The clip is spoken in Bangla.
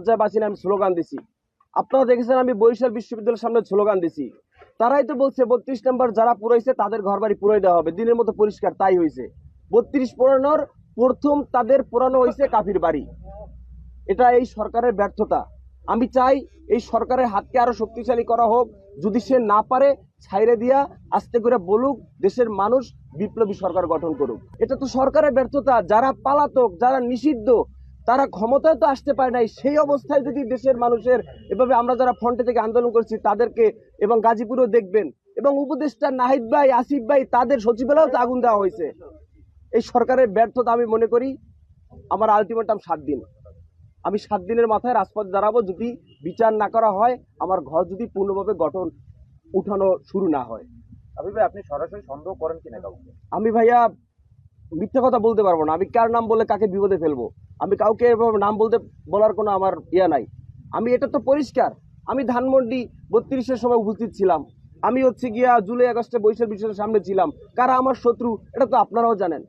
লজ্জায় বাঁচি না, আমি স্লোগান দিছি। আপনারা দেখেছেন আমি বরিশাল বিশ্ববিদ্যালয়ের সামনে স্লোগান দিছি। তারাই তো বলছে 32 নম্বর যারা পুরাইছে তাদের ঘর বাড়ি পুরাই দেওয়া হবে, দিনের মতো পরিষ্কার তাই হয়েছে। 32 পুরানোর প্রথম তাদের পুরানো হয়েছে কাফির বাড়ি। এটা এই সরকারের ব্যর্থতা। আমি চাই এই সরকারের হাতকে আরো শক্তিশালী করা হোক। যদি সে না পারে ছাইরে দিয়া আস্তে করে বলুক দেশের মানুষ বিপ্লবী সরকার গঠন করুক। এটা তো সরকারের ব্যর্থতা। যারা পালাতক, যারা নিষিদ্ধ, তারা ক্ষমতায় তো আসতে পারে নাই। সেই অবস্থায় যদি দেশের মানুষের এভাবে আমরা যারা ফ্রন্টে থেকে আন্দোলন করছি তাদেরকে, এবং গাজীপুরেও দেখবেন, এবং উপদেষ্টা নাহিদ ভাই, আসিফ ভাই, তাদের সচিবালয়েও তো আগুন দেওয়া হয়েছে। এই সরকারের ব্যর্থতা আমি মনে করি। আমার আলটিমেটাম 7 দিন। আমি 7 দিনের মাথায় রাজপথ দাঁড়াবো যদি বিচার না করা হয়, আমার ঘর যদি পূর্ণভাবে গঠন উঠানো শুরু না হয়। আপনি সরাসরি সন্দেহ করেন কিনা কাউকে? আমি ভাইয়া মিথ্যা কথা বলতে পারবো না। আমি কার নাম বলে কাকে বিপদে ফেলবো, আমি কাউকে এভাবে নাম বলার কোনো আমার নাই। আমি এটা তো পরিষ্কার, আমি ধানমন্ডি 32-এর সময় উপস্থিত ছিলাম। আমি গিয়া জুলাই আগস্টে বরিশাল বিশ্ববিদ্যালয়ের সামনে ছিলাম। কারা আমার শত্রু এটা তো আপনারাও জানেন।